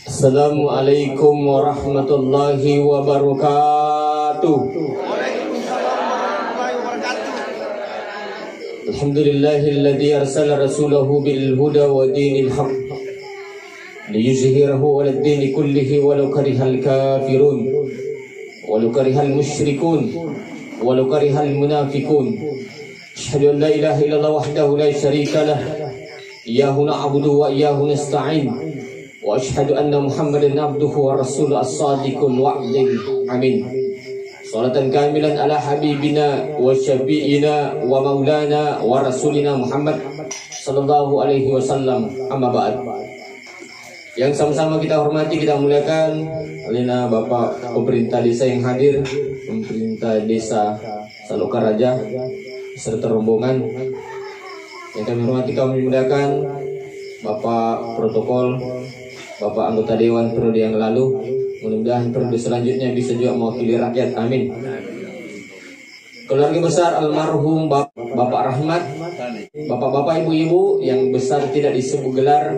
Assalamualaikum warahmatullahi wabarakatuh. Alhamdulillahilladzi arsala rasulahu bil huda wa dinil haqq liyuzhirahu 'alad dini kullihi walau karihal kafirun walau karihal musyrikun walau karihal munafiqun. Asyhadu an la ilaha illallah wahdahu la syarika lah, iyyahu na'budu wa iyyahu nasta'in. Wa asyhadu anna Muhammadan abduhu wa rasuluhu as-sadiqul wa'din. Amin. Salatan kamilan ala habibina wa syafi'ina wa maulana wa rasulina Muhammad sallallahu alaihi wasallam. Amma ba'd. Yang sama-sama kita hormati, kita muliakan alina Bapak Pemerintah Desa yang hadir, Pemerintah Desa Salokaraja serta rombongan. Yang kami hormati, kami muliakan Bapak Protokol, Bapak anggota Dewan periode yang lalu. Mudah-mudahan periode selanjutnya bisa juga mewakili rakyat. Amin. Keluarga besar almarhum Bapak Rahmat, bapak-bapak, ibu-ibu, yang besar tidak disebut gelar,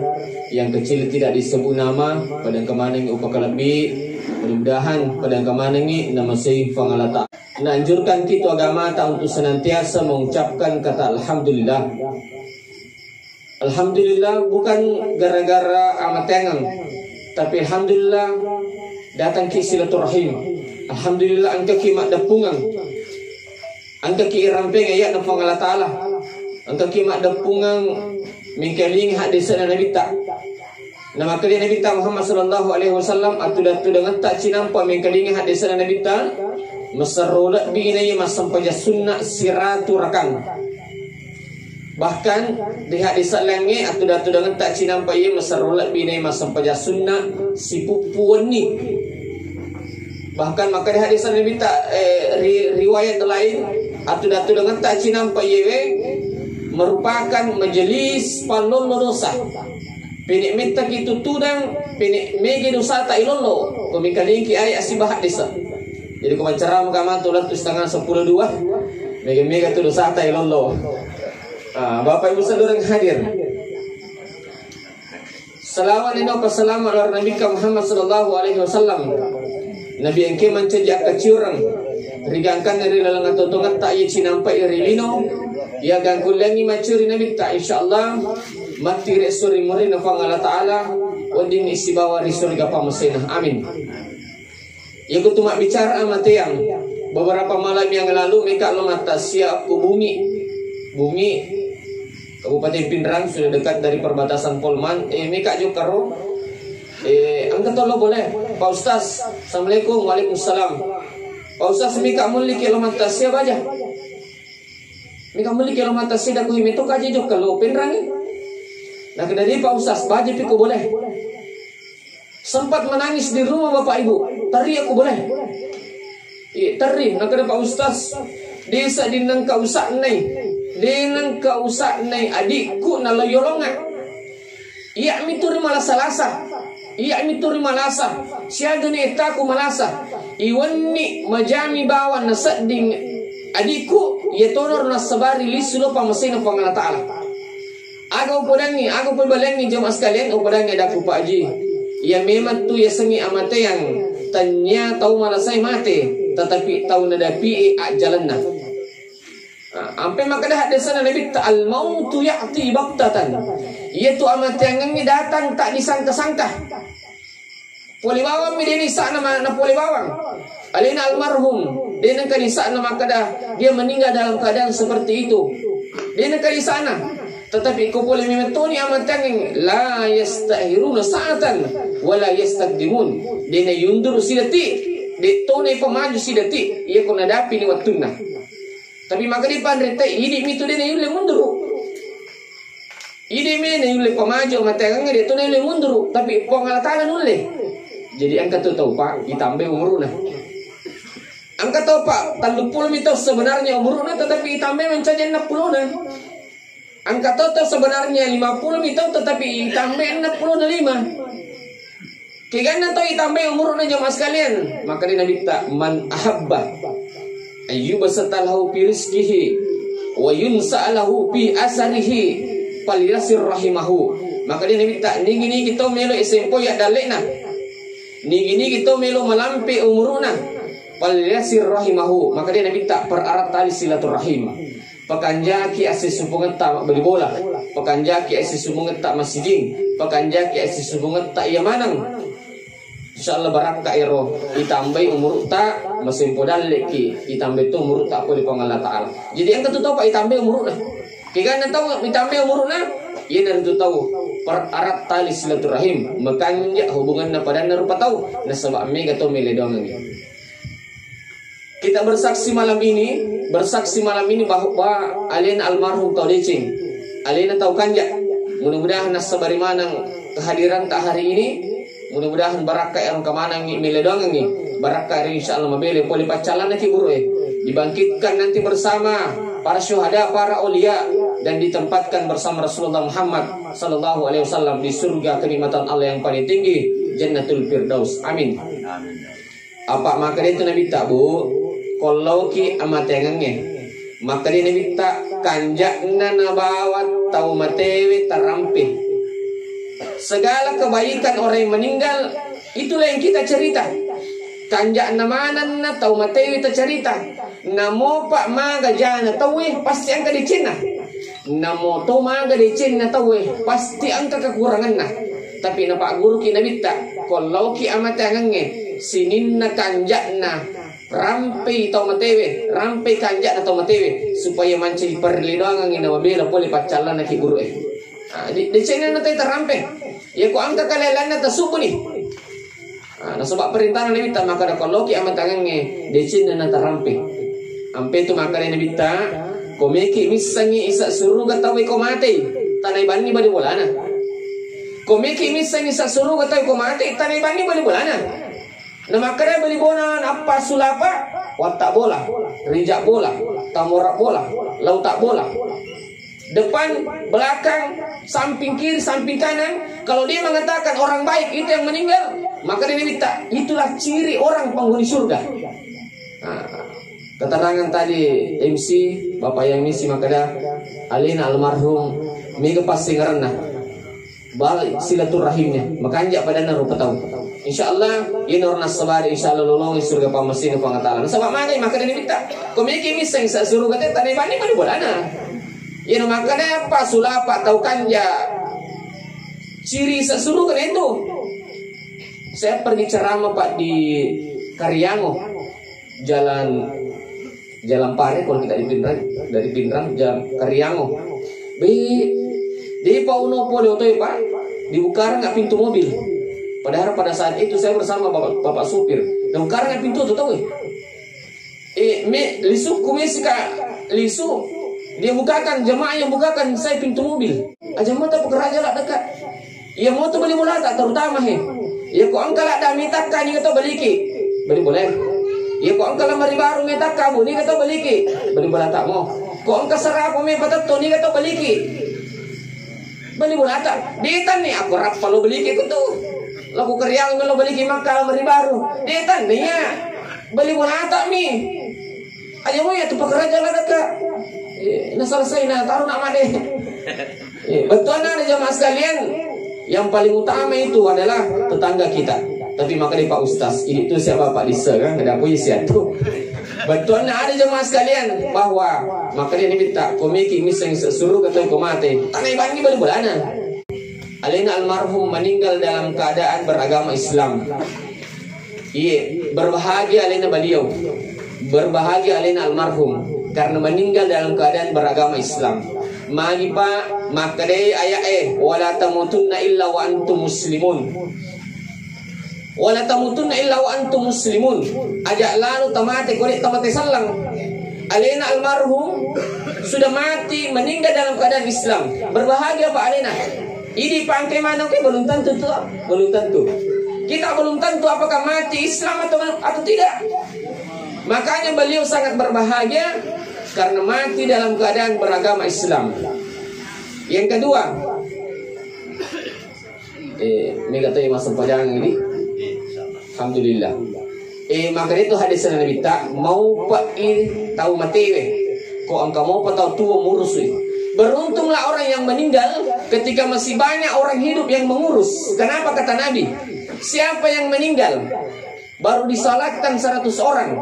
yang kecil tidak disebut nama, padang kemaning upakalabi. Mudah-mudahan padang kemaning nama sih pangalata. Menanjurkan kita agama tak untuk senantiasa mengucapkan kata alhamdulillah. Alhamdulillah bukan gara-gara amat tengang, tapi alhamdulillah datang ki silaturahim. Alhamdulillah angka ki mak dapungang, angka ki rampeng ayat na Allah Taala, angka ki mak dapungang mingkeling hak desa Nabi tak. Nama kali Nabi tak Muhammad sallallahu alaihi wasallam atudah dengan tak cinampa mingkeling hak desa Nabi tak. Masarolat binai masam paja sunnah siratu rakang. Bahkan di hadis langit atau datu dengan tak cinam payah masarolat binai masam paja sunnah si pupuan ni. Bahkan maka di hadis Nabi tak riwayat lain atau datu dengan tak cinam payah merupakan majelis palon dosa. Pinik minta kita tudang pinik megi dosa tak ilolo. Komikaling ki ayat si bahak desa. Jadi kemancara makaman tulah tu setengah 10:02. Mega tu dosa tak ilolo. Bapak Ibu saudara yang hadir, salawat dan salam ala Nabi Muhammad sallallahu alaihi wasallam. Nabi yang keman cejak kacurang rigangkan dari lalangan totongan tak ye cinampai rilino ya gangkulangi macuri Nabi tak insyaallah mati resuri murid nafang Allah Taala wadin isi bawa risuri gapa mesinah. Amin. Yang kutumak bicara amat yang beberapa malam yang lalu mereka lo mata siap ke bumi Kabupaten Pindrang sudah dekat dari perbatasan Polman. Mereka juga karo angkat tolong boleh Pak Ustaz. Assalamualaikum. Waalaikumsalam. Pak Ustaz mereka muli kilometer siapa aja. Mereka muli kilometer siapa aku himitu kaji juga kalau Pindrang ni. Nah kedari Pak Ustaz baca piku boleh. Sempat menangis di rumah Bapak Ibu. Tari aku boleh. Tari. Nah kedari Pak Ustaz desa dinang kau usak nai. Dengan kausak nai adikku na loyolongan. Iya mituri malasa-lasa. Iya mituri malasa. Siaga ni etaku malasa. Iwani majami bawa na sading adikku ya tonor na sabari lisulo pamasina pangala Taala. Agaw podangi, agaw perbalangi jemaah sekalian, upadangi daku Pak Haji. Ya memang tu ya sengi amate yang tanya tahu malasai mate, tetapi tahu nadapi jalan na. Sampai maka dah hadis Nabi al mautu ya'ti baqtatan. Iaitu amat yang ini datang tak disangka-sangka. Poli bawang mi dini sa nama na poli bawang. Alina almarhum dia nak di sana maka dah dia meninggal dalam keadaan seperti itu. Dia nak di sana. Tetapi ko poli mimentoni amat yang la yastahiruna sa'atan wala yastaqdimun. Dia na yundur sidati. Dia tone pemaju sidati. Ia ko nadapi ni waktuna. Tapi maka di pandrite hidup itu dia nilai mundur. Hidup ini nilai pemaju matang dia tu nilai mundur. Tapi pengalatan nilai. Jadi angkat tu tahu Pak, ditambah umurnya. Angkat tahu Pak, tandu puluh itu sebenarnya umurnya, tetapi ditambah mencari 60 na. Angkat tahu sebenarnya 50 itu, tetapi ditambah 65. Kigana tahu ditambah umurnya jemaah sekalian. Maka di Nabi tak man ahabba ayyubasatalahu fi rizqihi wa yunsa'alahu fi asarihi falyasir rahimahu Maka dia Nabi tak ni kita melo isempo ya dalekna. Ni kita melo melampi umuruna. Falyasir rahimahu. Maka dia Nabi tak perarat tali silaturahim. Pakanjaki asis hubungan tak beli bola. Pakanjaki asis hubungan tak masjid. Pakanjaki asis hubungan tak yamanang. InsyaAllah barakah iro itambay umur tak masimpo daleki itambay tu umur tak po di Allah Ta'ala. Jadi yang ketutup pak itambay umur na. Kaya na tahu itambay umur na. Yan na rin tahu perarat tali silaturahim makanya hubungan na pada na rupa tahu na sabak mega to miledong ini. Kita bersaksi malam ini bahwa alien almarhum tau decing. Alien tahu kanja. Mudah-mudahan nasabari manang kehadiran tak hari ini. Mudah-mudahan barakah yang kemana miledong ini. Barakah insyaallah mabele poli pacalan nanti guru dibangkitkan nanti bersama para syuhada, para aulia dan ditempatkan bersama Rasulullah Muhammad sallallahu alaihi wasallam di surga kenikmatan Allah yang paling tinggi, Jannatul Firdaus. Amin. Apa maka itu Nabi tak bu? Kalau ki amatengangnya maka dia Nabi tak kanjakna nabawat tau matewe tarampih. Segala kebaikan orang yang meninggal itulah yang kita cerita. Kanjak namanan na tau matewi ta cerita. Namo pak maga jana tawe pasti angka di Cina. Namo to maga di Cina tawe pasti angka kekurangan na. Tapi na pak guru ki nabita kalau ki amatangange sinin na kanjak na rampe tau matewe rampe kanjak na tau matewe supaya manci perlindungan ngina wabela poli pacalan na ki guru di Cina na tayo tarampe. Ya ko angka kalelan na tasubo ni. Nasabak perintah na nabita maka da koloki amat tangange decin na tarampe. Ampe tu maka na nabita komeki misangi isa suruga tawe ko mate. Tanay bani bali bolana. Komeki misangi isa suruga tawe ko mate. Tanay bani bali bolana. Na maka na bali bonan apa sulapa watak bola, rijak bola, tamorak bola, lautak bola. Depan, belakang, samping kiri, samping kanan. Kalau dia mengatakan orang baik itu yang meninggal, maka dia minta itulah ciri orang penghuni surga. Keterangan tadi MC Bapak yang misi maka dah alina almarhum mega pasti ngarana balik silaturahimnya makanya pada narupa tahu. InsyaAllah ini orang sabari InsyaAllah lolong surga pamasin pangatalan. Sebab mana maka dia minta komiki miseng sa surga teh tanai bani mana bolana. Yang makanya apa sulapa tahu kanja ciri sesuruh kan itu. Saya pergi ceramah Pak di Karyango jalan Pare kalau kita dari Pindrang jalan Karyango. Di Pauno Polio tuh Pak dibuka nggak pintu mobil. Padahal pada saat itu saya bersama bapak supir. Dan buka nggak pintu tuh tahu lisu kumisika lisu. Dia bukakan, jemaah yang bukakan saya pintu mobil. Aja mau tak pekerja lah dekat. Ya mau tu beli bola tak terutama Ya kok angka lah dah minta ni kata baliki. Beli boleh. Ya kok angka lah mari baru minta kamu ni kata baliki. Beli bola tak mau. Kok angka serap me patat tu ni kata baliki. Beli bola tak. Ditan ni aku rap kalau baliki ku tu. Laku Karyang kalau baliki maka mari baru. Ditan ni ya. Beli bola tak mi. Aja mau ya tu pekerja lah dekat. Nah selesai nah taruh nak made. Betul nah jemaah sekalian. Yang paling utama itu adalah tetangga kita. Tapi maka di Pak Ustaz itu siapa Pak Disa kan ada puisi itu. Betul nah ada jemaah sekalian bahwa maka dia minta komiki miseng sesuruh kata ko mate. Tanai bani bali bolana. Alina almarhum meninggal dalam keadaan beragama Islam. Iya, berbahagia alina beliau. Berbahagia alina almarhum karena meninggal dalam keadaan beragama Islam. Magi Pak, maka deh ayat wala tamutunna illa wa antum muslimun. Wala tamutunna illa wa antum muslimun. Ajak lalu tamate korek tamate salang. Alena almarhum sudah mati meninggal dalam keadaan Islam. Berbahagia Pak Alena. Ini pangkai mana ke belum tentu tu. Belum tentu. Kita belum tentu apakah mati Islam atau tidak. Makanya beliau sangat berbahagia karena mati dalam keadaan beragama Islam. Yang kedua, ini kata masuk padang ini, alhamdulillah. Maka itu hadis Nabi tak mau pak tahu mati kok engkau mau tahu tua murus. Beruntunglah orang yang meninggal ketika masih banyak orang hidup yang mengurus. Kenapa kata Nabi? Siapa yang meninggal baru disalatkan 100 orang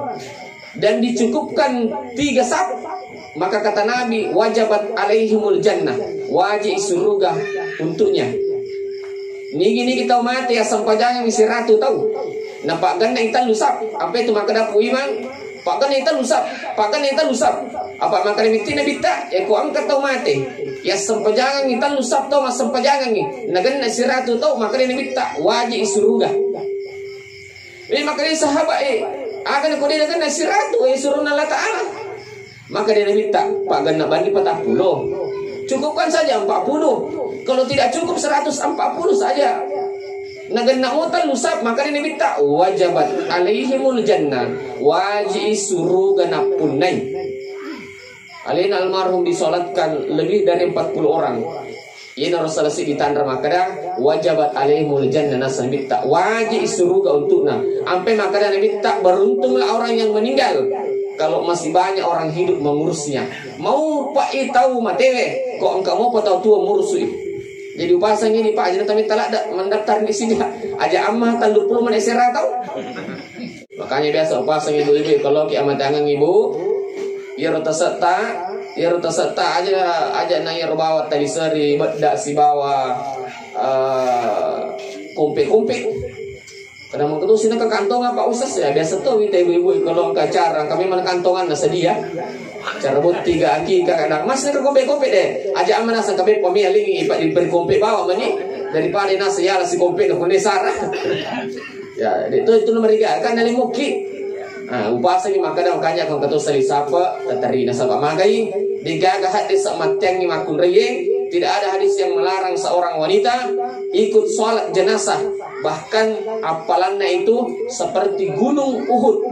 dan dicukupkan 3 saf, maka kata Nabi, wajabat alaihimul jannah, wajib surga untuknya. Nigi tahu mati asam pajangan isi ratu tahu. Nampak ganda intan lusap. Apa itu maka dapu iman? Pak ganda intan lusap. Pak ganda intan lusap. Apa maka dimiti nabi tak? Ya ku angkat tahu mati. Ya asam pajangan intan lusap tahu asam pajangan ni. Nagan isi ratu tahu maka nabi tak wajib surga. Ini maka dia sahabat akan kau dia kan isi ratu surun Allah Taala. Maka dia minta Pak Gana bagi 40. Cukupkan saja 40. Kalau tidak cukup 140 saja. Nagana utan lusap maka dia minta wajabat alaihimul jannah, wajib surga napunai. Alain almarhum disolatkan lebih dari 40 orang. Ini Rasulullah ditandar maka wajabat alaihimul jannah nasa minta wajib surga untuknya. Sampai maka dia minta beruntunglah orang yang meninggal kalau masih banyak orang hidup mengurusnya. Mau Pak tahu matewe, kok engkau mau tahu tua ngurus. Jadi upasang ini Pak jadi kami telah mendaftar di sini aja amah tandur puluh mana serah tahu. Makanya biasa upasang ibu-ibu kalau ki amat tangan ibu, ya rota serta aja nanya bawa tadi seri bedak si bawa kompe. Karena mau ketemu sini ke kantong apa usas ya biasa tuh ibu-ibu kalau ke cara kami mana kantongan nasa dia cara buat 3 aki kadang mas ke kompe deh aja aman nasa kami pemiling ipak diberi kompe bawa mani daripada nasa ya si kompe ke kone sarah ya itu mereka kan dari muki. Nah upasa ni makanya kau ketemu seri sapa tatari nasa pamagai digagah hati samateng ni makun reyeng. Tidak ada hadis yang melarang seorang wanita ikut sholat jenazah. Bahkan apalannya itu seperti gunung Uhud.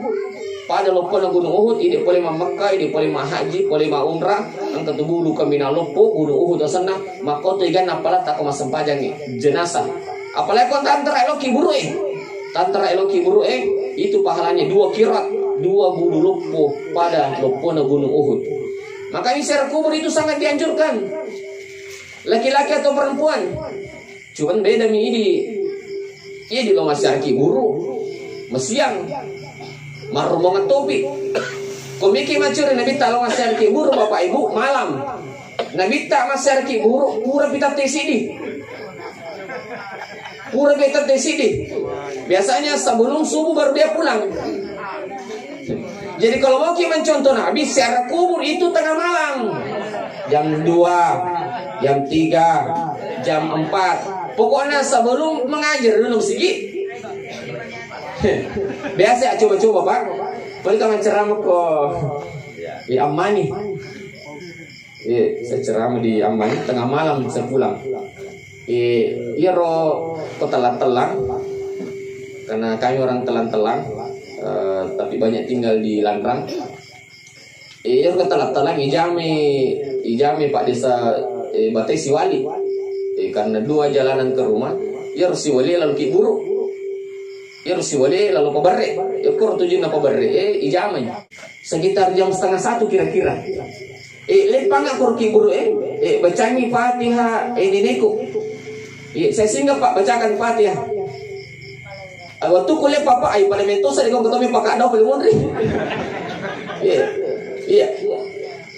Pada lupa gunung Uhud, ini boleh Mekah, ini boleh haji, boleh umrah. Angkat bulu kami nalopo gunung Uhud sana. Maka tu ikan apalah tak kemasam pajang jenazah. Apalagi kau tantara eloki buru tantara eloki buru itu pahalanya 2 kirat, 2 bulu lupo pada lupa gunung Uhud. Makanya secara kubur itu sangat dianjurkan. Laki-laki atau perempuan. Cuman beda mi ini. Iya di rumah syarki buru. Mesiang. Marumongan topi. Komiki macur nabi ta rumah syarki buru bapak ibu malam. Nabi ta masyarki buru pura pita tesidi. Pura pita tesidi. Biasanya sebelum subuh baru dia pulang. Jadi kalau mau kita mencontoh Nabi secara kubur itu tengah malam. Jam 2, jam 3, jam 4. Pokoknya sebelum mengajar dulu sedikit. Biasa coba-coba Pak. Boleh kamu ceramah ke di Amani. Saya ceramah di Amani tengah malam saya pulang. Iya roh kok telan-telan. Karena kami orang telan-telan. Tapi banyak tinggal di Landrang. Iya roh telan-telan ijame Pak Desa Batai Siwali. Karena 2 jalanan ke rumah. Ya Siwali lalu ki buru. Ya Siwali lalu Pabarre. Ya kur tujuh na Pabarre. Ijame. Sekitar jam 12:30 kira-kira. Lepang aku ki buru bacangi Fatihah nineku. Saya singgah Pak bacakan Fatihah. Waktu kuliah Papa ay parlamento sa ikong ketemu Pak Kado Pelimundri. Iya.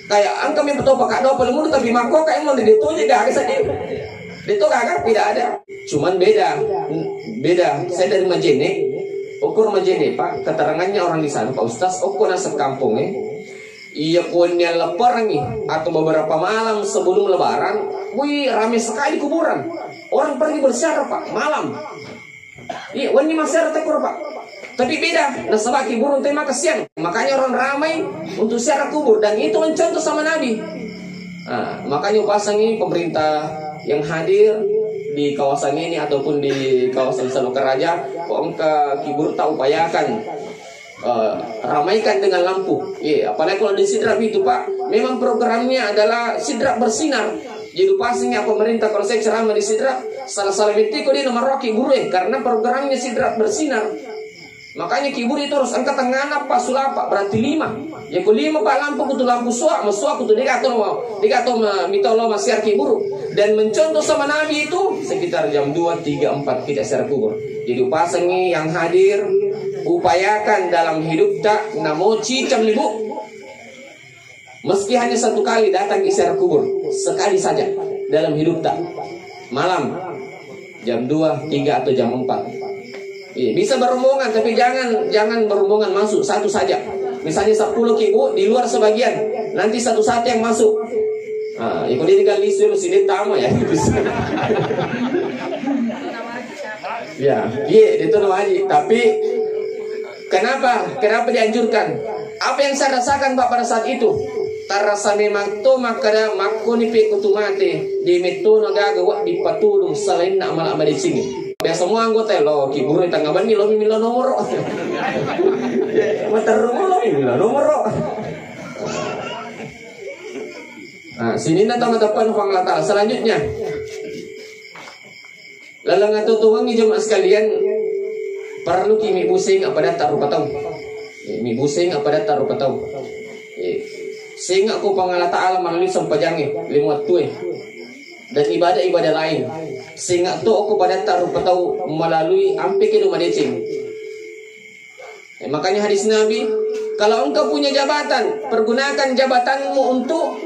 Kayak angka mi betul Pak Kado Pelimundri tapi mako kayak mau ditunya dah saja. Itu kagak tidak ada. Cuman beda. Saya dari Majene. Ukur Majene Pak, keterangannya orang di sana Pak Ustaz, ukur nasa kampung iya punya lebaran atau beberapa malam sebelum lebaran, wih ramai sekali kuburan. Orang pergi bersiar Pak malam. Iya, wani masih tekur Pak. Tapi beda, nasabaki burung tema kesian. Makanya orang ramai untuk siar kubur dan itu mencontoh sama Nabi. Nah, makanya pasang ini pemerintah yang hadir di kawasan ini ataupun di kawasan Salokaraja, kok kibur tak upayakan ramaikan dengan lampu. Iya, apalagi kalau di Sidrap itu Pak, memang programnya adalah Sidrap bersinar. Jadi pasingnya pemerintah kalau saya ceramah di Sidrap, salah mitiko dia nomor kibur karena programnya Sidrap bersinar. Makanya kibur itu harus angkat tangan apa sulapa berarti 5. Ya ku 5 Pak lampu kutu lampu suak, kutu dikato mitolo masiar kibur. Dan mencontoh sama Nabi itu sekitar jam 2, 3, 4 kita secara kubur. Jadi pasangi yang hadir, upayakan dalam hidup tak namo cicam libu. Meski hanya satu kali datang ke secara kubur, sekali saja dalam hidup tak. Malam jam 2, 3 atau jam 4. Bisa berombongan, tapi jangan berombongan masuk satu saja. Misalnya 10 ibu di luar sebagian, nanti satu-satu yang masuk. Kalau dia tinggal lisur sini tamu ya. Ya, itu nama haji. Tapi kenapa dianjurkan? Apa yang saya rasakan Pak pada saat itu? Tarasa memang to makada makoni pe kutumate di meto nagaga wa di patulung selain nak malah di sini. Biasa semua anggota lo kiburu tanggapan ni lo mimilo nomor. Matar lo mimilo nomor. Sini na tama-tapan pang lata. Selanjutnya lalang atau tuang jemaah sekalian, perlu kimi busing apa data rupa tahu. Mi busing apa data rupa tahu. Sehingga aku pangala ta'ala melalui sampajangi limuat tuwe dan ibadah-ibadah lain. Sehingga tu aku pada taruh tahu melalui ampe ke rumah decing. Makanya hadis Nabi, kalau engkau punya jabatan, pergunakan jabatanmu untuk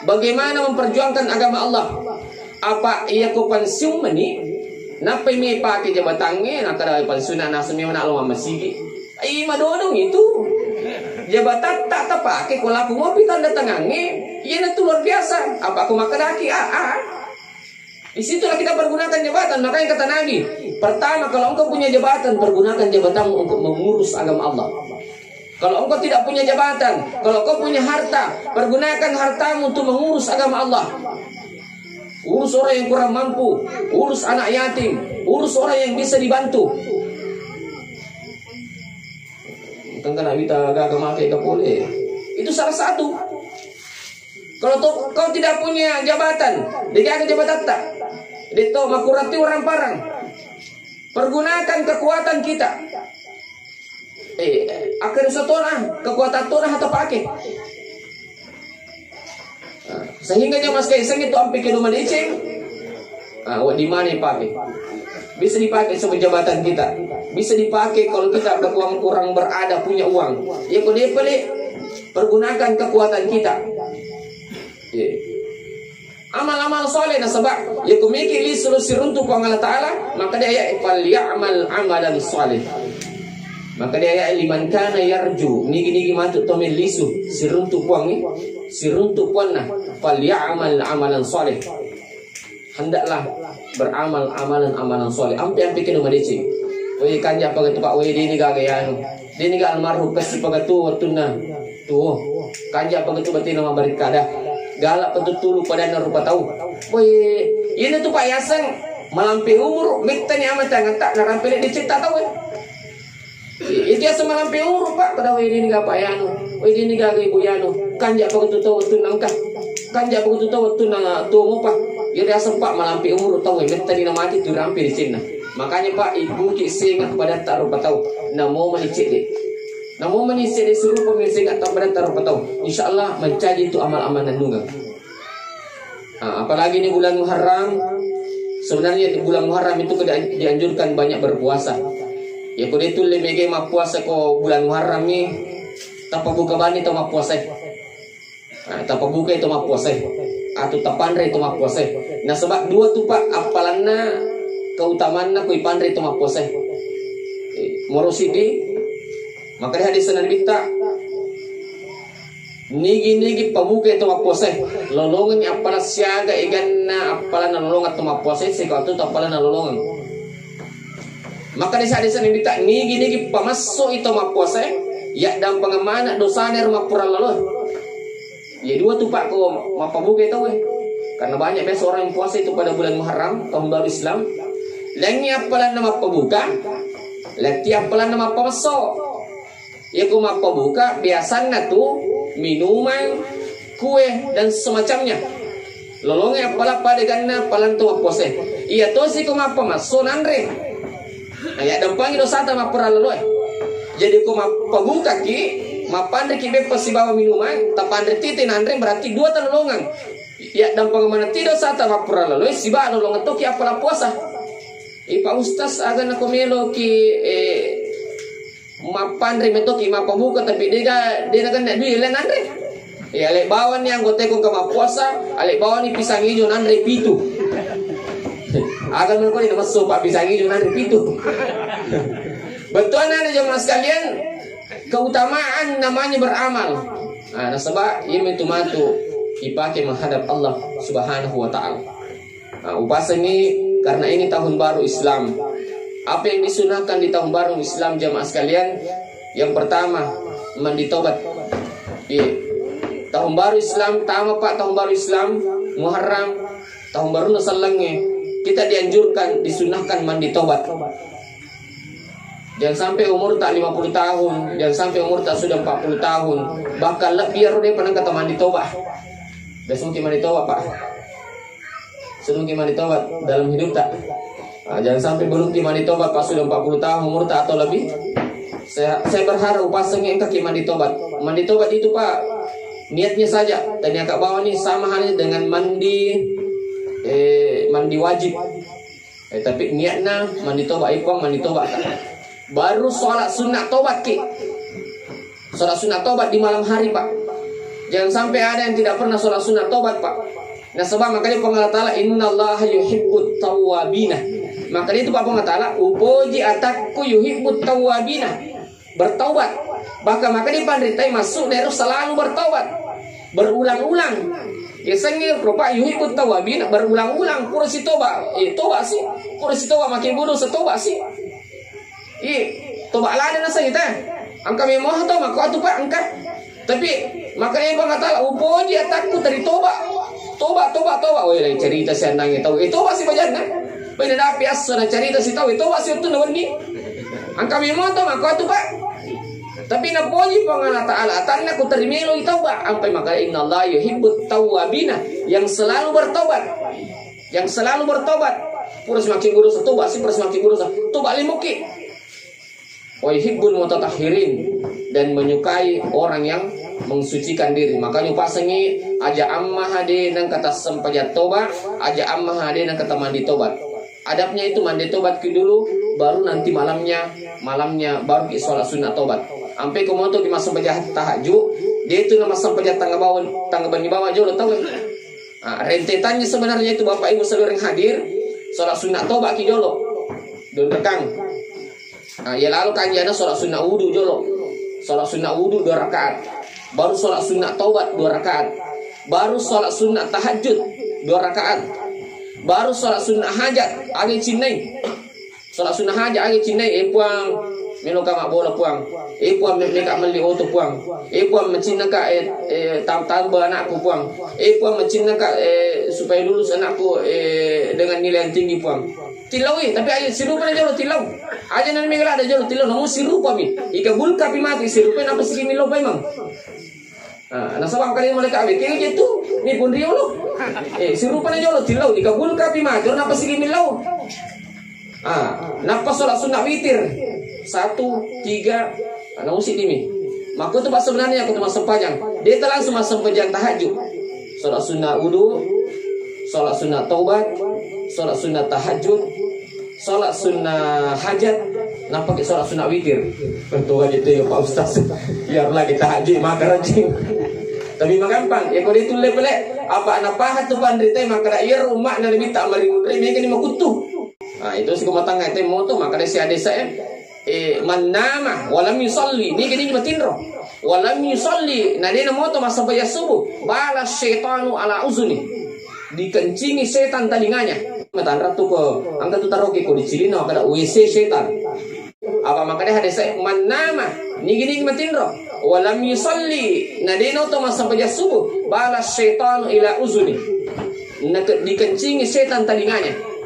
bagaimana memperjuangkan agama Allah. Apa ia kau pensiun meni? Napa mi pakai jabatannya? Nak ada pensiun anak semua nak lama masih. Madodong itu. Jabatan tak terpakai kalau aku ngopi tanda tangannya, iya itu luar biasa. Apa aku makan daki? Di situlah kita pergunakan jabatan. Makanya kata Nabi, pertama kalau engkau punya jabatan, pergunakan jabatanmu untuk mengurus agama Allah. Kalau engkau tidak punya jabatan, kalau engkau punya harta, pergunakan hartamu untuk mengurus agama Allah. Urus orang yang kurang mampu, urus anak yatim, urus orang yang bisa dibantu. Karena kita agak memakai boleh. Itu salah satu. Kalau kau tidak punya jabatan, dia ada jabatan tak? Dia tahu makurati orang parang. Pergunakan kekuatan kita. Akan setonah kekuatan tonah atau pakai. Sehingga mas kaisang itu ampe ke rumah deceng. Di mana pakai? Bisa dipakai sebagai jabatan kita. Bisa dipakai kalau kita kurang berada punya uang. Ya kalau dia boleh pergunakan kekuatan kita. Amal-amal soleh na sebab ya kumiki li sulusi runtuh ku Allah Ta'ala, maka dia ayat fal ya'mal amalan soleh. Maka dia ayat liman kana yarju nigi matut tomil lisu siruntuh puang ni siruntuh puan nah fal ya'mal amalan soleh. Hendaklah beramal amalan soleh. Ampe kena madeci. Oi kanja pagat Pak oi dini gagayan. Dini ga almarhum pasti pagatu watuna. Tuh. Kanja pagat batin nama barikada. Galak petutulu pada rupa tahu. Oi, ini tuh Pak Yaseng malampi umur mitanya amat jangan tak narampil dicipta tahu. Itu ya semalampi umur Pak pada oi dini ga Pak Yanu. Oi dini ga Ibu Yanu. Kanja pagat tahu watuna angka. Kanja pagat tahu watuna tuh mo Pak. Ya dia sempat malampi umur tahu mitanya mati tu rampil di Cina. Makanya Pak Ibu kisah pada taruh tahu namo menicit deh. Namo menicit deh suruh pemimpin atau pada taruh tahu. InsyaAllah mencari itu amal-amal nunggang. Apalagi ini bulan Muharram. Sebenarnya di bulan Muharram itu dianjurkan banyak berpuasa. Ya kalau itu lebih mah puasa ko bulan Muharram ni tanpa buka bani itu mah puasa. Tanpa buka itu mah puasa. Atau tapandre itu mah puasa. Nah sebab dua tu Pak apalanna keutamaan aku ipandre itu mah puasa. Morosidi maka di hadis Nabi tak nigi pabuka itu mah puasa. Lolongan apala siaga iganna apala nolongan itu mah puasa sekau tu apala nolongan. Maka di hadis Nabi tak nigi pamasuk itu mah puasa. Ya dan pengemana dosanya rumah pura lalu. Ya dua tu Pak ko mapabuka itu karena banyak biasa orang yang puasa itu pada bulan Muharram tahun baru Islam. Lagi apalah nama pembuka, lagi apalah nama pemasok. Ya ku mapabuka biasanya tuh minuman, kue dan semacamnya. Lolongnya apalah pada gana apalah tuh puasa. Iya tuh sih ku mapamasok nandre. Ya dampangi dosa ta mapura lalu. Jadi ku mapabuka ki mapandre ki bebas si bawa minuman, tapandre titin andre berarti dua terlolongan. Ya dan pengemana tidak sata mapura lalu si ba lo ngetoki apalah puasa. Pak Ustaz agan aku melo ki mapan re metoki mapabuka tapi dia kan nak duit lain andre. Ya alek bawan yang gote ko kama puasa, alek bawan ni pisang hijau andre pitu. Agan ko ni masuk pak pisang hijau andre pitu. Betul ada jemaah sekalian, keutamaan namanya beramal. Nah, sebab ia itu dipakai menghadap Allah Subhanahu wa taala. Nah, upasan ini karena ini tahun baru Islam. Apa yang disunahkan di tahun baru Islam jemaah sekalian? Yang pertama, mandi tobat. Tahun baru Islam, tahun baru Islam, Muharram, tahun baru nasalangnya. Kita dianjurkan, disunahkan mandi tobat. Jangan sampai umur tak 50 tahun, jangan sampai umur tak sudah 40 tahun. Bahkan lebih dia pernah kata mandi tobat. Dah sungki mandi tobat pak. Sungki mandi tobat dalam hidup tak. Jangan sampai berhenti mandi tobat pas sudah 40 tahun umur tak atau lebih. Saya berharap pasangnya kaki mandi tobat. Mandi tobat itu pak, niatnya saja. Dan yang kat bawah ni sama halnya dengan mandi wajib. Tapi niatnya mandi tobat ipang mandi tobat tak. Baru sholat sunat tobat ki. Sholat sunat tobat di malam hari pak. Jangan sampai ada yang tidak pernah sholat sunat tobat pak. Nah sebab makanya Allah Ta'ala innallaha yuhibbut tawwabina. Makanya itu pak Allah Ta'ala upoji atakku yuhibbut tawwabina, bertaubat. Bahkan makanya pandritai masuk dari selalu bertaubat, berulang-ulang. Ya sengir rupa yuhibbut tawwabina, berulang-ulang kursi tobat. Tobat sih kursi tobat makin bodoh setobat sih. Tobat lah ada nasa kita. Angka memang atau maka tu pak angka. Tapi makanya Bang kata upoji atakku dari tobat. Tobat. Oh lain cerita saya nangis tahu. Tobat sih bajan kan. Pada dah biasa nak cerita si tahu. Tobat sih tu nak ni. Angka memang atau maka tu pak. Tapi nak poji Bang Allah Taala tanah aku terima lo taubat. Sampai maka innallaha yuhibbut tawwabina, yang selalu bertobat. Yang selalu bertobat. Pura semakin buruk tobat sih pura semakin buruk. Tobat limuki. Wa yuhibbul mutatahhirin, dan menyukai orang yang mensucikan diri. Makanya pasangi aja amma hade nang kata sempajat tobat, aja amma hade nang kata mandi tobat. Adabnya itu mandi tobat ke dulu, baru nanti malamnya baru ki sholat sunat tobat. Sampai komoto ki masa sempajat tahajud, dia itu nama sempajat tangga bani bawah jauh tahu. Rentetannya sebenarnya itu Bapak Ibu seluruh yang hadir, sholat sunat tobat ki jolo. Don rekang. Ya lalu kanjana sholat sunnah wudu jolo. Sholat sunnah wudu 2 rakaat. Baru sholat sunnah taubat 2 rakaat. Baru sholat sunnah tahajud 2 rakaat. Baru sholat sunnah hajat agi cinai. Sholat sunnah hajat agi cinai. Puang melo kama bola puang. Puang mereka meli oto puang. Puang mencina ka tambah anakku puang. Puang mencina ka supaya lulus anakku dengan nilai yang tinggi puang. Tilau tapi aja sirupa aja lo tilau. Aja nan mengala ada jalo tilau namun sirupa mi. Ika bulka pi mati sirupa napa sigi milo pa imang. Nah sabang kali mereka abe kaya gitu. Ni pun rio lo. Sirupa aja lo tilau ika bulka pi mati napa sigi milo. Napa sholat sunat witir 1, 3 namun si dimi. Maka itu pak sebenarnya aku masuk panjang. Dia telah langsung masuk panjang tahajud. Sholat sunat wudu, sholat sunat taubat, sholat sunat tahajud, sholat sunnah hajat, nak pakai sholat sunnah witir. Betul aja itu ya Pak Ustaz. Biarlah kita haji maka rajin. Tapi gampang. Ya kalau itu lebih apa anak pahat tu pandai teh maka iya rumah dari minta mari mereka ni makutu. Itu si kumatang teh mau tu maka si ade saya manama walam yusalli ni gini matinro. Walam yusalli nadena mau tu masa bayar subuh. Balas syaitanu ala uzuni. Dikencingi setan telinganya. Metan ratu ko angkat tu taruh ko di Cilino kada WC setan. Apa makanya hadis manama ni gini matinro walam yusalli nadeno to masa pajak subuh balas syaitan ila uzuni. Dikencingi setan telinganya.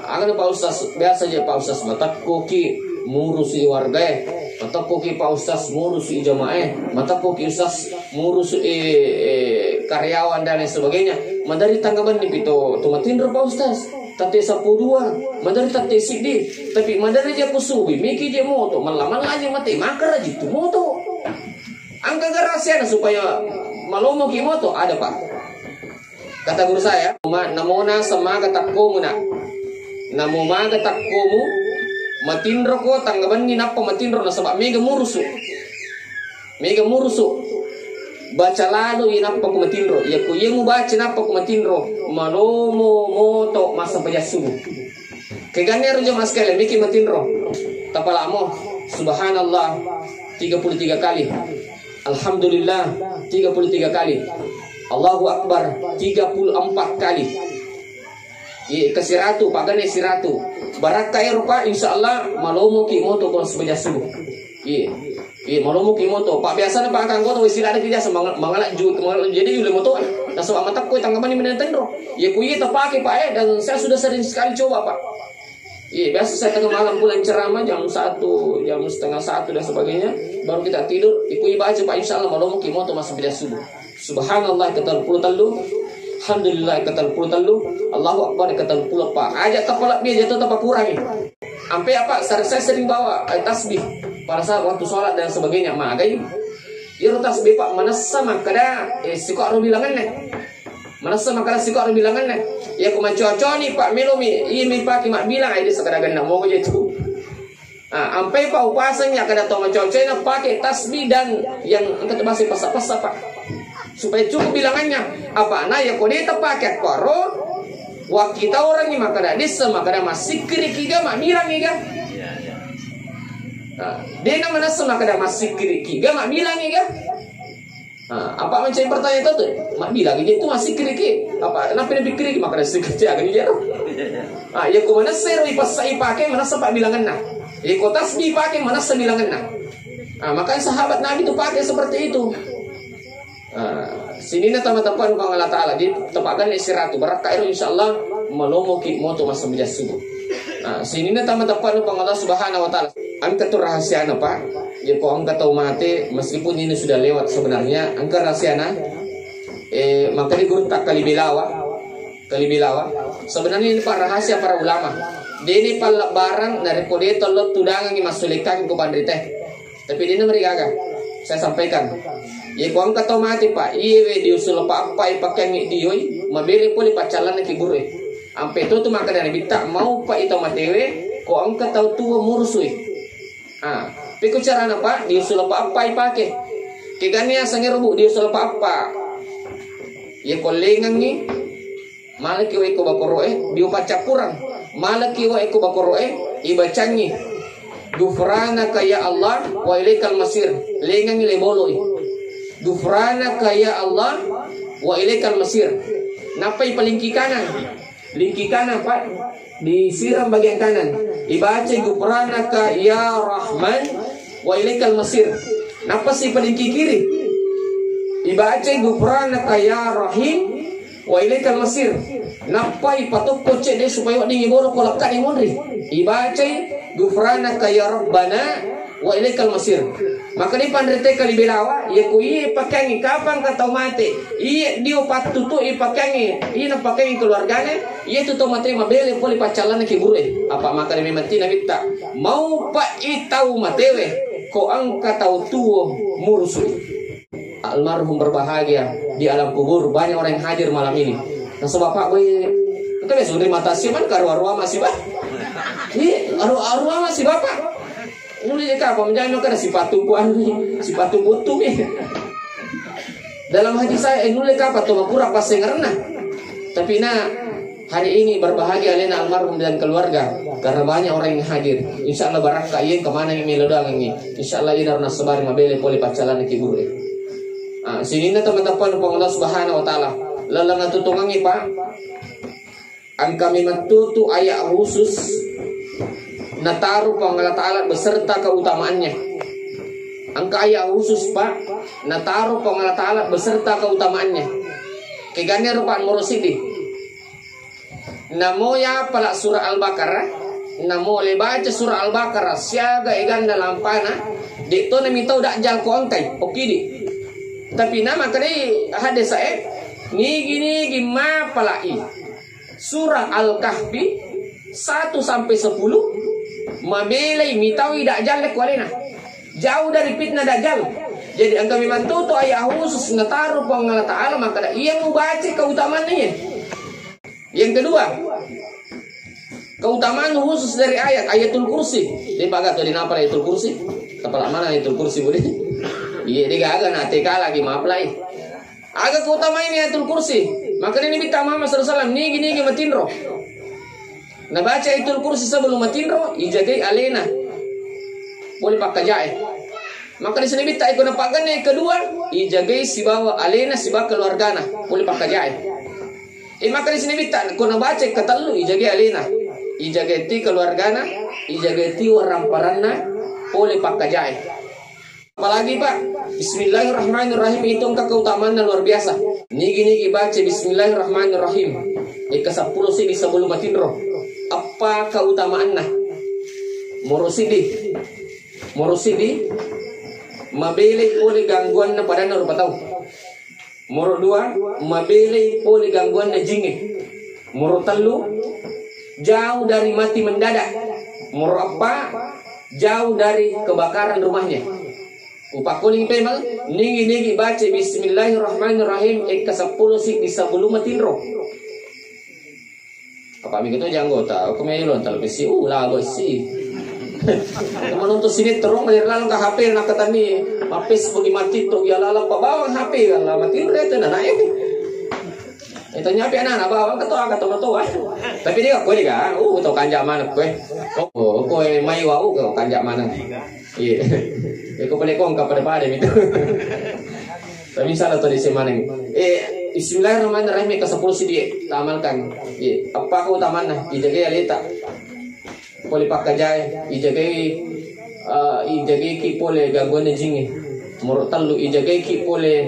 Akan Pak Ustaz biasa aja Pak Ustaz mata koki ngurusi warga mata koki Pak Ustaz ngurusi jamaah mata koki Ustaz ngurusi karyawan dan lain sebagainya. Madari tanggapan di pito tumatinro Pak Ustaz tate 12 madari tate sidi tapi madari aja kusubi miki je moto malaman aja mate makar aja tu moto angka garasian supaya malomo ki moto ada Pak Kata guru saya, namona sama katakko muna. Namo maga takkomu matindro ko tanggaban ni napa matindro na sabab mega murusu. Mega murusu. Baca lalu inapa ko matindro. Ya ku yemu baca napa ko matindro. Malomo moto masa pajasubu. Keganero jo mas kale miki matindro. Tapalamo subhanallah 33 kali. Alhamdulillah 33 kali. Allahu Akbar 34 kali. Kesiratu pagane siratu. Baraka Eropa insyaallah malomo ki moto kon sebajasubu. Malomo ki moto. Pak biasa na pak kanggo to wis ada tidak mangalak jadi yule moto. Naso amatak ko tanggapan ni menentendro. Kuyi terpakai Pak dan saya sudah sering sekali coba Pak. Biasa saya tengah malam pulang ceramah jam 1, jam setengah 1 dan sebagainya. Baru kita tidur, ikuti baca Pak insyaallah malomo ki moto masa bila subuh. Subhanallah ketal puluh telu. Alhamdulillah ketal puluh telu. Allahu Akbar ketal puluh Pak. Ajak tapalak dia jatuh tapak kurangi. Sampai apa? Saya sering bawa tasbih pada saat waktu sholat dan sebagainya. Magai. Iru tasbih Pak mana sama kada sikok ru bilangan nih. Mana sama kada sikok ru bilangan nih. Ya ku macoco nih Pak Melumi, ini Pak mak bilang ai dia sekadar ganda mau aja itu. Ampai Pak upasanya kada tahu macoco ini pakai tasbih dan yang angkat bahasa pasal Pak. Supaya cukup bilangannya. Apa nah ya kau dia pakai koro. Wah kita orang ini makada desa makada masih kiri kiga mak bilang ni kan. Dia nama nasa makada masih kiri kiga mak bilang ni kan. Apa mencari pertanyaan itu tuh? Mak bilang itu masih kiri. Apa kenapa dia kiri maka ada sedikit aja kan dia. Ya kau mana seru pas saya pakai mana sepak bilangan nah. Ya kau tasbih pakai mana sebilangan nah. Makanya sahabat Nabi itu pakai seperti itu. Sini na teman-teman kang Allah Taala di tepakan istirahat barakah itu insyaallah malomo ki moto masa bila subuh. Sini na teman-teman kang Allah Subhanahu wa taala. Angka tu rahasia apa? Ya kau angka tahu mati meskipun ini sudah lewat sebenarnya angka rahasiana maka di guru tak kali bilawa sebenarnya ini pak rahasia para ulama ini palak barang dari kode tolot tudangan yang masulikan ke bandri teh tapi ini mereka saya sampaikan ya kau angka tahu mati pak iya diusul apa pakai ngidioi mabeli poli pacalan ki guru ampe itu maka dari bita mau pak itu matewe kau angka tahu tua murusui Piku cara apa? Diusul apa pakai. Kegania sange rubu diusul apa? Ya kolengang ni. Malaki wa iko bakoroe diupaca kurang. Malaki wa iko bakoroe ibacangi. Gufranaka ya Allah wa ilaikal masir. Lengang ni leboloi. Gufranaka ya Allah wa ilaikal masir. Napai palingki kanan. Lingki kanan Pak disiram bagian kanan. Dibaca gufranaka ya Rahman wa ilaikal masir. Napa sih palingki kiri? Dibaca gufranaka ya Rahim wa ilaikal masir. Napa ipatok kocek deh supaya wak dingi bolo kolak ni monri. Dibaca gufranaka ya Rabbana wa ilaikal masir. Maka di pandrete kali belawa ya ku iya pakangi kapan kata mati iya dia patu tu iya pakangi iya pakangi keluargane iya tu mati mabele poli pacalan ki guru apa maka di mati nabi tak mau pak itau matewe ko angka tau tuo murusu almarhum berbahagia di alam kubur banyak orang yang hadir malam ini nah sebab pak boy kita besok terima kasih man karwa-arwa masih pak iya arwa masih bapak nulis apa menjangan kada sifatu butuh dalam hati saya nulis apa tuh kurang pas ngarana tapi hari ini berbahagia lena almarhum dan keluarga karena banyak orang yang hadir insyaallah barakah yang kemana yang melodang ini insyaallah ini darna sebar mabele poli pacalan ki guru sini na teman-teman Allah Subhanahu wa taala lalang tutungangi Pak angka matutu ayat khusus nataruh Allah Ta'ala beserta keutamaannya. Angka ayat khusus Pak nataruh Allah Ta'ala beserta keutamaannya. Keganya rupa murusidi. Namo ya pala surah Al-Baqarah. Namo le baca surah Al-Baqarah siaga egan dalam panah. Di to nami tau dak jal ko angkai. Oke di. Tapi nama kali hadis saya ni gimana palai. Surah Al-Kahfi 1 sampai 10 mabelai mitawi dajjal lekwalena jauh dari fitnah dajjal Jadi angka memang itu ayat khusus ngetaruh Allah Ta'ala, maka ia membaca keutamaannya. Yang kedua, keutamaan khusus dari ayatul kursi. Dia pakai tuh dinapa ayatul kursi? Kepala mana ayatul kursi boleh? Iya, dia agak nanti lagi maaf lah. Agak keutamaan ini ayatul kursi. Maka ini minta Muhammad SAW nigi matinro. Nah baca ayatul kursi sebelum matinro, ijagai alena. Boleh pakai jahe. Maka di sini minta ikut nampakkan yang kedua, ijagai si bawa alena si bawa keluargana, boleh pakai jahe. Maka di sini minta kau baca ketalu ijagai alena, ijagai ti keluargana, ijagai ti orang paranna, boleh pakai jahe. Apalagi Pak, Bismillahirrahmanirrahim itu engkau keutamaan luar biasa. Nigi baca Bismillahirrahmanirrahim. Ke-10 sih di sebelum matinro. Apa keutamaannya? Morosidi, mabili oleh gangguan na pada na rupa tahu. Moro 2, mabili oleh gangguan na jingi. Moro 3, jauh dari mati mendadak. Moro 4, jauh dari kebakaran rumahnya. Upah kuning pemal, nigi baca Bismillahirrahmanirrahim. Ke-10 sih di sebelum matinro. Apa begitu jangan tahu kemelon televisi lah besi. Teman untuk sini terus menirlalang ke HP nak kata ni mapis bagi mati tu ya lala bawang HP kan lah mati rete na naik. Itu nyapi anak bawang ketua tapi dia kau juga tahu kanjak mana kau mai wau kau kanjak mana. Iya. Kau boleh kong kepada itu. Tapi salah tu di mana ni. Bismillahirrahmanirrahim ke-10 sidi tamalkan. Apa kau tamanna? Ijagai alita. Boleh pakai jahe, ijagai ki boleh gangguan jingi. Moro 3 ijagai ki boleh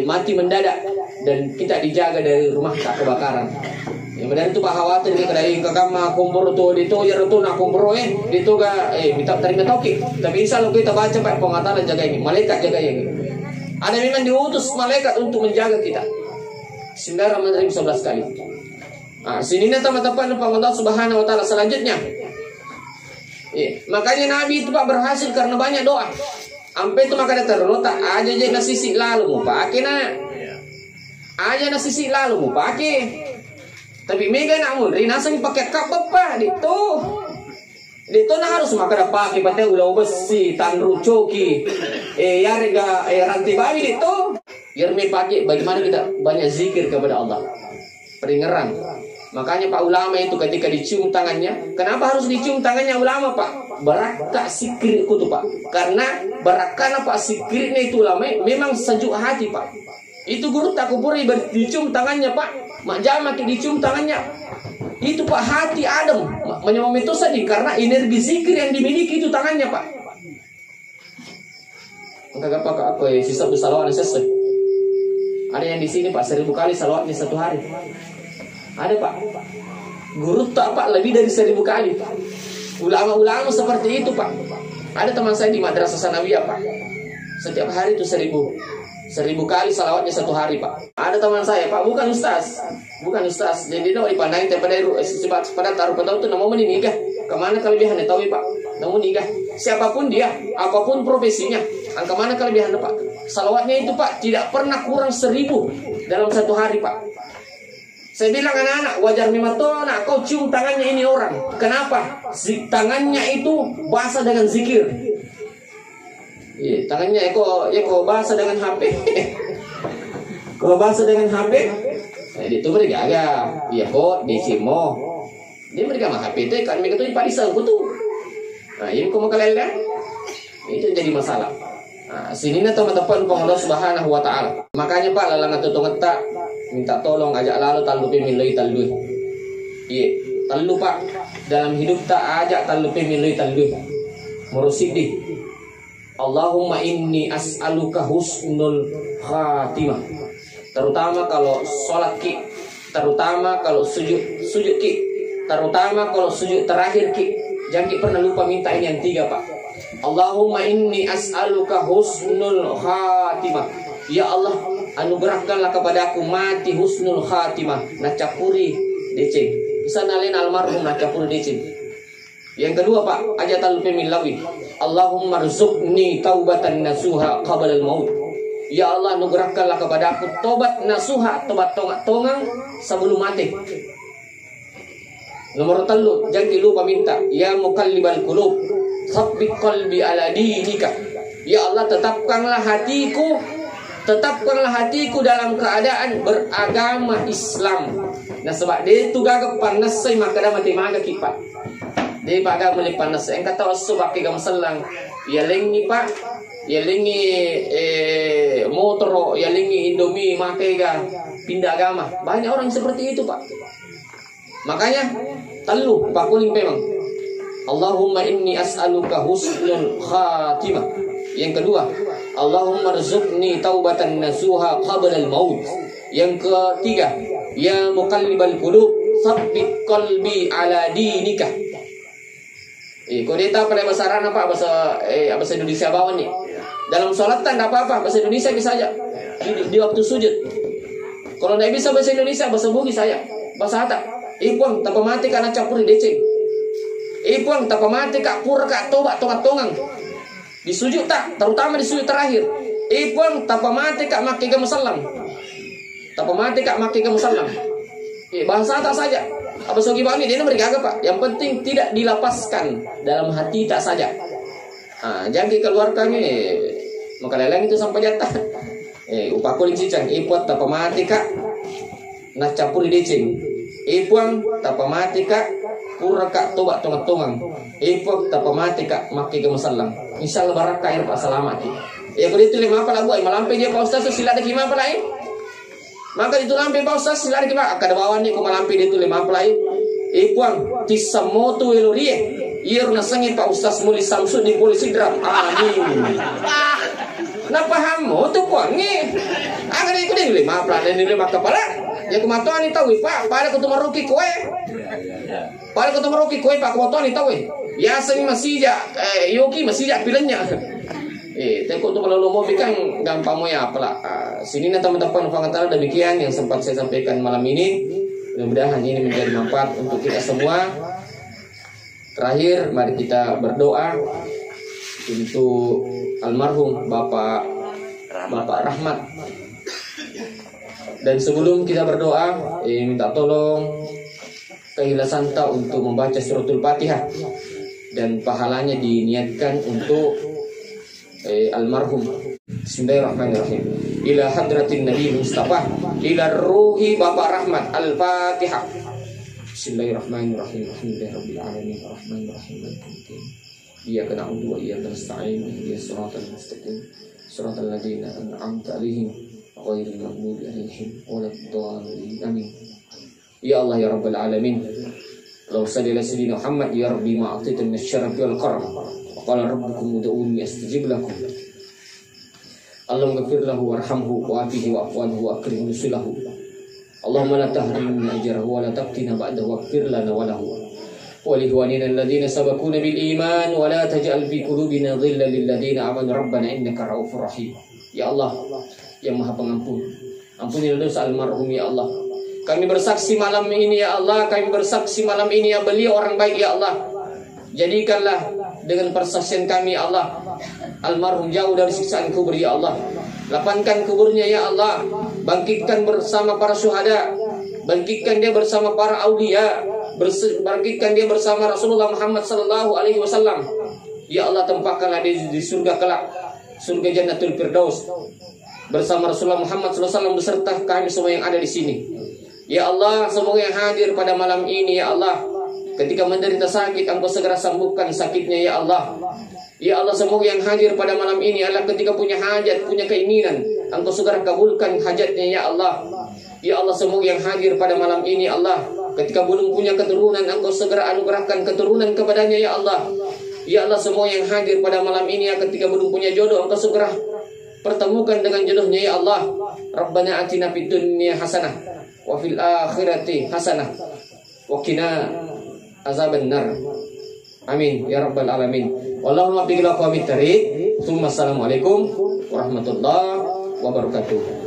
mati mendadak dan kita dijaga dari rumah tak kebakaran. Kemudian itu pak khawatir kita dari kagama kumpul tu dito ya tu nak kumpul dito ga minta terima toki. Tapi insyaallah kita baca pak pengatalan jaga ini, malaikat jaga ini. Ada memang diutus malaikat untuk menjaga kita. Bismillahirrahmanirrahim 11 kali. Nah, sini nih teman-teman Allah Subhanahu wa taala selanjutnya. Makanya Nabi itu Pak berhasil karena banyak doa. Sampai itu maka terletak aja nasi lalu mau pakai nak. Aja nasi lalu mau pakai. Tapi mega namun rinasanya pakai kap apa itu. Dito na harus maka pakai pakai ulah besi tanru coki yarga rantai babi dito yarme pakai bagaimana kita banyak zikir kepada Allah peringeran. Makanya Pak ulama itu ketika dicium tangannya, kenapa harus dicium tangannya ulama Pak? Barakah zikir itu Pak, karena barakah Pak zikirnya itu ulama memang sejuk hati Pak. Itu guru tak kupuri dicium tangannya Pak, mak jama dicium tangannya. Itu Pak hati Adam menyemam itu sedih karena energi zikir yang dimiliki itu tangannya Pak. Enggak apa aku sisa salawat sesuai. Ada yang di sini Pak 1000 kali salawatnya satu hari. Ada Pak. Guru tak Pak lebih dari 1000 kali. Ulama-ulama seperti itu Pak. Ada teman saya di Madrasah Sanawiyah Pak. Setiap hari itu 1000 kali salawatnya satu hari Pak. Ada teman saya Pak, bukan ustaz. Jadi dia dipandang pada pada taruh tahu itu namun menikah. Kemana kelebihannya tahu Pak? Namun nikah. Siapapun dia, apapun profesinya, kemana kelebihannya Pak? Salawatnya itu Pak tidak pernah kurang 1000 dalam satu hari Pak. Saya bilang anak-anak wajar memang tuh anak kau cium tangannya ini orang. Kenapa? Tangannya itu basah dengan zikir. Tangannya kok basah dengan HP. Kalau basah dengan HP, itu mereka agak iya kok dicimo. Dia mereka mah HP itu kan mereka tuh parisang tuh. Nah, ini kok mau kalian itu jadi masalah. Nah, sini nih teman-teman Allah Subhanahu wa taala. Makanya Pak lalang atau ngeta minta tolong ajak lalu talupi miloi talui. Iya, talu Pak dalam hidup tak ajak talupi miloi talui. Murusidi. Allahumma inni as'aluka husnul khatimah. Terutama kalau sholat ki, terutama kalau sujud ki, terutama kalau sujud terakhir ki. Jangan pernah lupa minta ini yang 3 Pak. Allahumma inni as'aluka husnul khatimah. Ya Allah, anugerahkanlah kepada aku mati husnul khatimah. Nacapuri decing. Bisa nalin almarhum nacapuri decing. Yang kedua Pak, ajatal pemilawi. Allahumma rzuqni taubatan nasuha qabla al-maut. Ya Allah, anugerahkanlah kepada aku tobat nasuha, tobat tongang sebelum mati. Nomor 3, jangan lupa minta, ya muqallibal qulub, tsabbit qalbi ala dinika. Ya Allah, tetapkanlah hatiku dalam keadaan beragama Islam. Nah, sebab dia tu gagap panas say maka dah mati maga kipat. Dia paga meli panas. Yang kata wasu pakai gam selang. Ya lengi pak, ya lengi motor, ya lengi Indomie makai ga pindah agama. Banyak orang seperti itu pak. Makanya telu pakuling memang. Allahumma inni as'aluka husnul khatimah. Yang kedua, Allahumma rzuqni taubatan nasuha qabla al-maut. Yang ketiga, ya muqallibal qulub, tsabbit qalbi ala dinika. Kau dia tahu pada bahasa Arab apa bahasa Indonesia bawah nih. Dalam sholat tak apa-apa, bahasa Indonesia bisa aja. Di waktu sujud. Kalau tidak bisa bahasa Indonesia, bahasa Bugis saya, bahasa Hatta. Ipuang tak mati karena campur deceng. Ipuang tak mati kak pura kak tobat tongang. Di sujud tak, terutama di sujud terakhir. Ipuang tak mati kak maki ke musallam. Tak mati kak maki ke musallam. Bahasa tak saja. Apa sogi bani dia memberi gagap pak. Yang penting tidak dilapaskan dalam hati tak saja. Jangan dikeluarkan maka leleng itu sampai jatah. Upakuling cicang. Ipuang tak mati kak nak campuri deceng. Ipuang tak mati kak pura kak tobat tongang. Ipuang tak mati kak maki ke musallam. Insyaallah barakah ya Pak, selamat. Ya kalau itu 5 apa lah buat malampe dia Pak Ustaz sila ada gimana apa lain. Maka itu lampe Pak Ustaz sila ada gimana akad bawah ni ko malampe dia tu 5 apa lain. Ipuang tisamotu elorie. Ier na sangit Pak Ustaz muli Samsung di polisi dram. Amin. Na paham mo tu kuang ni. Agak itu dia 5 apa dan 5 kepala. Ya kematuan ni tahu Pak, pada kutu maruki kowe. Pada kutu maruki kowe Pak kematuan ni tahu. Ya seni masih ja yoki masih ja pilenya. Teko tu kalau mau bikin gampang mo ya apalah. Sini na teman-teman pangantara demikian yang sempat saya sampaikan malam ini. Mudah-mudahan ini menjadi manfaat untuk kita semua. Terakhir mari kita berdoa untuk almarhum Bapak Rahmat. Dan sebelum kita berdoa, minta tolong keikhlasan tak untuk membaca suratul Fatihah dan pahalanya diniatkan untuk almarhum. Bismillahirrahmanirrahim. Ila hadratin Nabi Mustafa, ila ruhi Bapak Rahmat, Al-Fatihah. Bismillahirrahmanirrahim. Alhamdulillahirabbil alamin, arrahmanirrahim, maliki yaumiddin. Iyyaka na'budu wa iyyaka nasta'in. Ihdinas siratal mustaqim, siratal ladzina an'amta 'alaihim ghairil maghdubi 'alaihim waladdallin. Amin. Ya Allah ya Rabbal alamin. Allahumma shalli ala sayyidina Muhammad ya Rabbi ma a'tita min asy-syarafi wal karam. Wa qala rabbukum ud'uuni astajib lakum. Allahumma ghfir lahu warhamhu wa'afihi wa'fu anhu wa akrim nusulahu. Allahumma la tahrimna ajrahu wa la taftina ba'dahu waghfir lana wa lahu. Wa li ikhwanina alladhina sabaquna bil iman wa la taj'al fi qulubina dhillan lil ladzina amanu rabbana innaka ra'ufur rahim. Ya Allah yang Maha Pengampun, ampunilah dosa almarhum ya Allah. Kami bersaksi malam ini ya Allah, kami bersaksi malam ini ya beliau orang baik ya Allah. Jadikanlah dengan persaksian kami ya Allah, almarhum jauh dari siksaan kubur ya Allah. Lapangkan kuburnya ya Allah. Bangkitkan bersama para syuhada. Bangkitkan dia bersama para aulia. Bangkitkan dia bersama Rasulullah Muhammad sallallahu alaihi wasallam. Ya Allah, tempatkanlah dia di surga kelak, surga Jannatul Firdaus bersama Rasulullah Muhammad sallallahu alaihi wasallam beserta kami semua yang ada di sini. Ya Allah, semoga yang hadir pada malam ini ya Allah, ketika menderita sakit Engkau segera sembuhkan sakitnya ya Allah. Ya Allah, semoga yang hadir pada malam ini adalah ketika punya hajat, punya keinginan, Engkau segera kabulkan hajatnya ya Allah. Ya Allah, semoga yang hadir pada malam ini Allah, ketika belum punya keturunan, Engkau segera anugerahkan keturunan kepadanya ya Allah. Ya Allah, semua yang hadir pada malam ini ketika belum punya jodoh, Engkau segera pertemukan dengan jodohnya ya Allah. Rabbana atina fid dunya hasanah wa fil akhirati hasanah wa qina azabannar. Amin ya rabbal alamin. Wallahu a'lam bishawab. Assalamualaikum warahmatullahi wabarakatuh.